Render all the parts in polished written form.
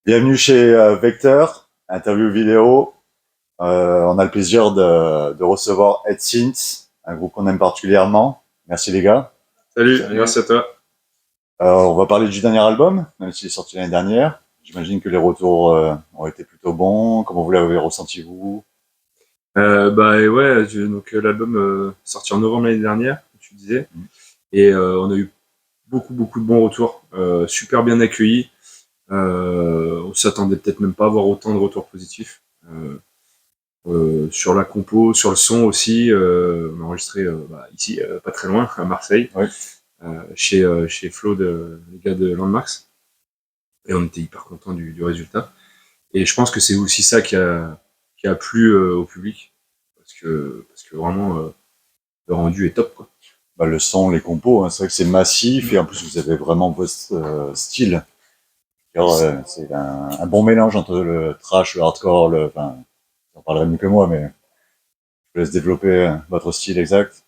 Bienvenue chez Vecteur, interview vidéo. On a le plaisir de recevoir Ed Synth, un groupe qu'on aime particulièrement. Merci les gars. Salut, Salut. merci à toi. On va parler du dernier album, même s'il est sorti l'année dernière. J'imagine que les retours ont été plutôt bons. Comment vous l'avez ressenti vous? Et ouais, l'album sorti en novembre l'année dernière, comme tu disais, et on a eu beaucoup de bons retours, super bien accueillis. On s'attendait peut-être même pas à avoir autant de retours positifs. Sur la compo, sur le son aussi, on a enregistré ici, pas très loin, à Marseille, Oui. chez Flo, les gars de Landmarks, et on était hyper contents du résultat. Et je pense que c'est aussi ça qui a plu au public, parce que vraiment le rendu est top, quoi. Bah, le son, les compos, hein, c'est vrai que c'est massif et en plus vous avez vraiment votre style. C'est un bon mélange entre le trash, le hardcore, enfin, vous en parlerez mieux que moi, mais je vous laisse développer votre style exact.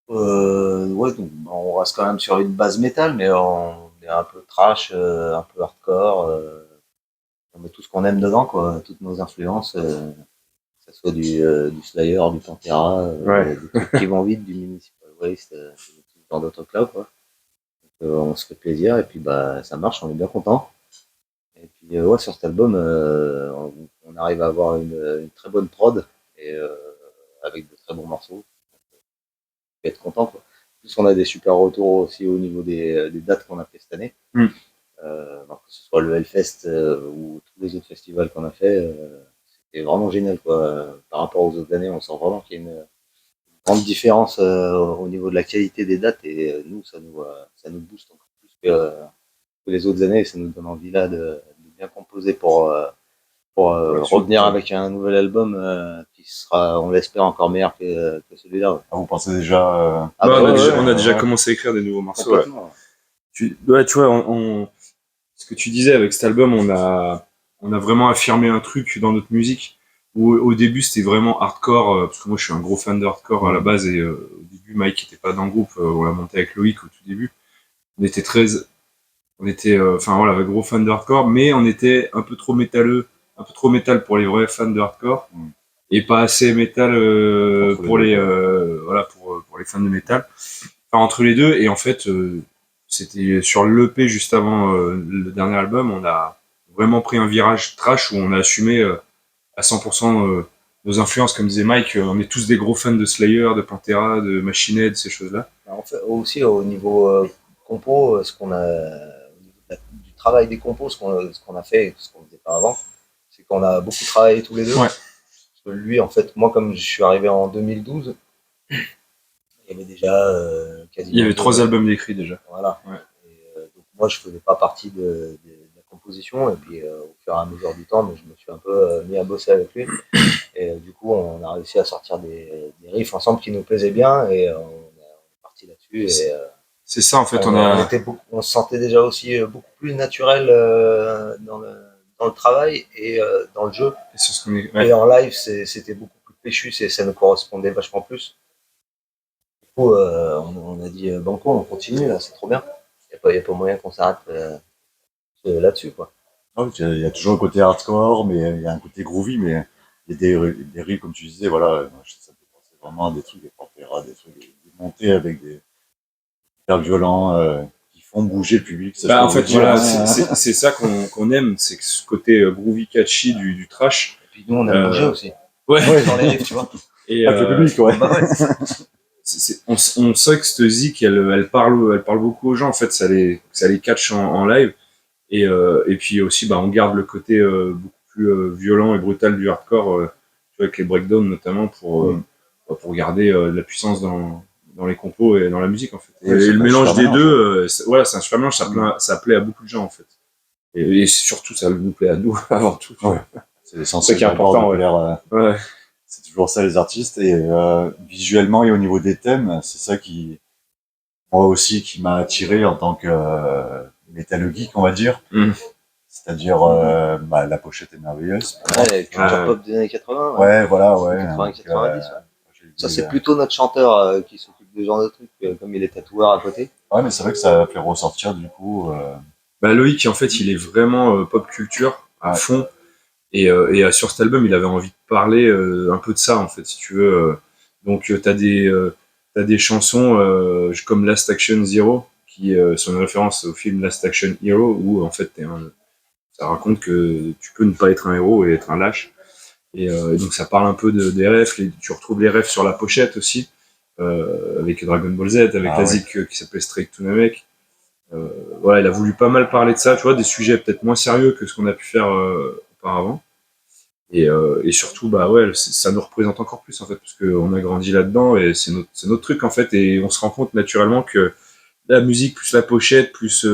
Ouais, donc, on reste quand même sur une base métal, mais on est un peu trash, un peu hardcore. On met tout ce qu'on aime dedans, quoi. Toutes nos influences, que ce soit du Slayer, du Pantera, Ouais. des trucs qui vont vite, du Municipal Waste, tout genre d'autres clubs, quoi. Donc, on se fait plaisir et puis bah ça marche, on est bien content. Et puis ouais, sur cet album, on arrive à avoir une très bonne prod et avec de très bons morceaux. Être content, quoi. En plus, on a des super retours aussi au niveau des dates qu'on a fait cette année. Alors que ce soit le Hellfest ou tous les autres festivals qu'on a fait, c'était vraiment génial, quoi. Par rapport aux autres années, on sent vraiment qu'il y a une grande différence au niveau de la qualité des dates et nous, ça nous booste encore plus que les autres années et ça nous donne envie là de bien composer pour revenir avec un nouvel album qui sera, on l'espère, encore meilleur que celui-là. Ouais. Ah, vous pensez déjà On a déjà commencé à écrire des nouveaux morceaux. Ouais. Tu vois, ce que tu disais avec cet album, on a vraiment affirmé un truc dans notre musique où au début c'était vraiment hardcore, parce que moi je suis un gros fan de hardcore à la base, et au début Mike était pas dans le groupe, on l'a monté avec Loïc au tout début. On était gros fan de hardcore, mais on était un peu trop métalleux, un peu trop métal pour les vrais fans de hardcore, et pas assez métal pour les fans de métal. Enfin, entre les deux, et en fait, c'était sur l'EP juste avant le dernier album, on a vraiment pris un virage trash où on a assumé à 100% nos influences. Comme disait Mike, on est tous des gros fans de Slayer, de Pantera, de Machine Head, ces choses-là. En fait, aussi au niveau compo, au niveau du travail des compos, ce qu'on a fait, ce qu'on faisait pas avant, c'est qu'on a beaucoup travaillé tous les deux. Ouais. Parce que lui, en fait, moi, comme je suis arrivé en 2012, il y avait déjà quasiment. Il y avait 3 albums d'écrits déjà. Voilà. Ouais. Et, donc moi, je faisais pas partie de la composition. Et puis, au fur et à mesure du temps, je me suis un peu mis à bosser avec lui. Et du coup, on a réussi à sortir des riffs ensemble qui nous plaisaient bien. Et on est parti là-dessus. Et, c'est ça, en fait. On se sentait déjà aussi beaucoup plus naturel dans le travail et dans le jeu. Et, sur ce qu'on est... ouais. Et en live, c'était beaucoup plus péchu, ça nous correspondait vachement plus. Du coup, on a dit banco, on continue, là, c'est trop bien. Il n'y a pas moyen qu'on s'arrête là-dessus, quoi. il y a toujours un côté hardcore, mais il y a un côté groovy, mais il y a des riffs, comme tu disais, voilà, ça me fait penser vraiment à des trucs, des Pantera, des trucs, des montées avec des hyper violents, qui font bouger le public. Ça, en fait, voilà, c'est ça qu'on aime, c'est que ce côté groovy, catchy du trash. Et puis nous, on aime bouger aussi. Ouais. Dans les riffs, tu vois. Et le public, ouais. Bah ouais. On sait que cette zik, elle parle beaucoup aux gens, en fait, ça les catch en live. Et puis aussi, on garde le côté beaucoup plus violent et brutal du hardcore, tu vois, avec les breakdowns notamment, pour garder de la puissance dans les compos et dans la musique, en fait. Et le mélange des deux, c'est un super mélange, ça plaît à beaucoup de gens, en fait. Et surtout, ça nous plaît à nous, avant tout. Ouais. C'est l'essentiel qui est important, de plaire, ouais. C'est toujours ça, les artistes. Et visuellement et au niveau des thèmes, c'est ça moi aussi, qui m'a attiré en tant que métal geek, on va dire. C'est-à-dire, la pochette est merveilleuse. Ouais, culture pop des années 80. Ouais, voilà, ouais. 80-90, Ça, c'est plutôt notre chanteur qui s'occupe de ce genre de trucs, comme il est tatoueur à côté. Ouais, mais c'est vrai que ça fait ressortir, du coup, Bah, Loïc, en fait, il est vraiment pop culture à fond. Et sur cet album, il avait envie de parler un peu de ça, en fait, si tu veux. Donc, t'as des chansons comme Last Action Zero, qui sont une référence au film Last Action Hero, où en fait, ça raconte que tu peux ne pas être un héros et être un lâche. Et donc, ça parle un peu des refs. Tu retrouves les refs sur la pochette aussi, avec Dragon Ball Z, avec la zik qui s'appelle Straight to Namek. Voilà, il a voulu pas mal parler de ça, tu vois, des sujets peut-être moins sérieux que ce qu'on a pu faire auparavant. Et surtout, bah ouais, ça nous représente encore plus en fait, parce qu'on a grandi là-dedans et c'est notre truc en fait, et on se rend compte naturellement que la musique plus la pochette plus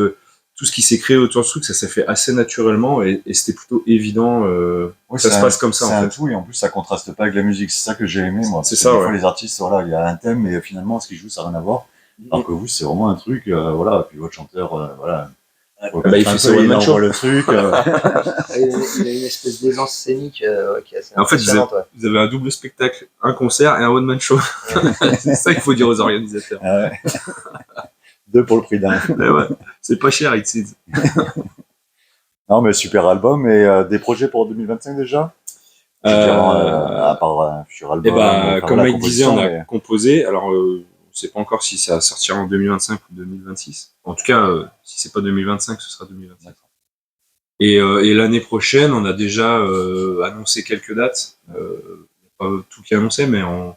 tout ce qui s'est créé autour de ce truc, ça s'est fait assez naturellement et c'était plutôt évident. Ça se passe comme ça en fait. C'est un tout et en plus ça contraste pas avec la musique, c'est ça que j'ai aimé moi. C'est ça. Des fois les artistes, voilà, il y a un thème mais finalement ce qu'ils jouent ça n'a rien à voir. Alors que vous c'est vraiment un truc, voilà, puis votre chanteur, voilà. Il fait son one-man show. Le truc. Il a une espèce d'aisance scénique qui est assez En fait, impressionnante. vous avez un double spectacle, un concert et un one-man show. C'est ça qu'il faut dire aux organisateurs. Ah ouais. 2 pour le prix d'un. Ouais, c'est pas cher, It's. Non, mais super album et des projets pour 2025 déjà. À part un futur album. Comme Mike disait, on a composé. Alors, on sait pas encore si ça sortira en 2025 ou 2026. En tout cas, si c'est pas 2025, ce sera 2025. Et l'année prochaine, on a déjà annoncé quelques dates. Pas tout qui est annoncé, mais on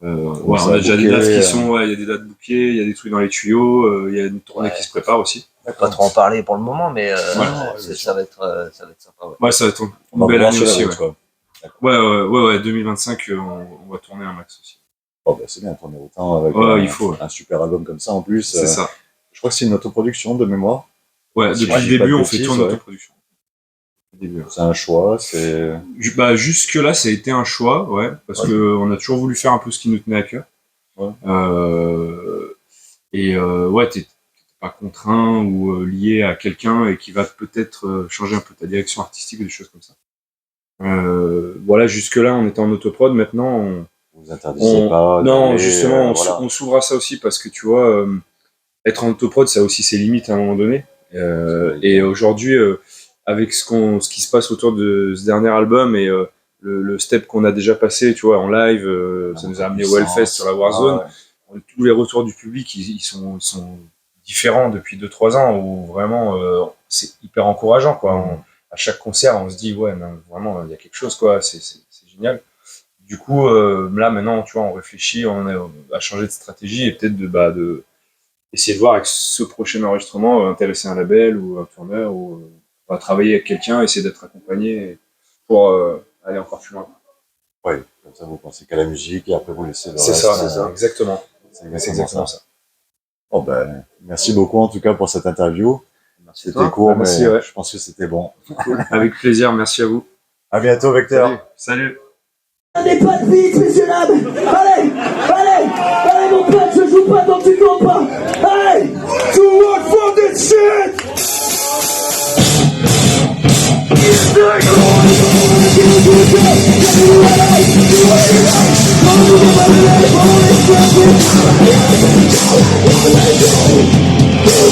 a déjà des dates qui sont. Il y a des dates bookées, il y a des trucs dans les tuyaux, il y a une tournée qui se prépare aussi. Pas trop en parler pour le moment, mais ça va être sympa. Ouais, ça va être une belle année aussi. Ouais, 2025, on va tourner un max aussi. Oh, bah, c'est bien, tourner autant avec il faut. Un super album comme ça en plus. C'est ça. Je crois que c'est une autoproduction de mémoire. Ouais, depuis le début, on fait tout en autoproduction. C'est un choix, c'est. Jusque-là, ça a été un choix, ouais, parce que on a toujours voulu faire un peu ce qui nous tenait à cœur. Ouais. T'es pas contraint ou lié à quelqu'un et qui va peut-être changer un peu ta direction artistique ou des choses comme ça. Voilà, jusque-là, on était en autoprod. Maintenant, vous interdisez pas. Non, justement, on s'ouvre à ça aussi parce que tu vois, être en autoprod, ça a aussi ses limites à un moment donné. Et aujourd'hui, avec ce qui se passe autour de ce dernier album et le step qu'on a déjà passé, tu vois, en live, ça nous a amené au Hellfest sur la Warzone. Tous les retours du public, ils sont différents depuis 2-3 ans où vraiment c'est hyper encourageant, quoi. À chaque concert, on se dit ouais, non, vraiment il y a quelque chose, quoi. C'est génial. Du coup, là maintenant, tu vois, on réfléchit, à changer de stratégie et peut-être de essayer de voir avec ce prochain enregistrement intéresser un label ou un tourneur ou travailler avec quelqu'un, essayer d'être accompagné pour aller encore plus loin. Oui, comme ça vous pensez qu'à la musique et après vous laissez le reste. C'est ça, exactement. C'est exactement ça. Bon ben, merci beaucoup en tout cas pour cette interview. C'était court, mais je pense que c'était bon. Avec plaisir, merci à vous. À bientôt, Vecteur. Salut. Allez, pas de vite, messieurs dames. Allez, mon pote, je joue pas tant que tu cours pas. Allez, to work for this shit.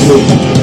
It's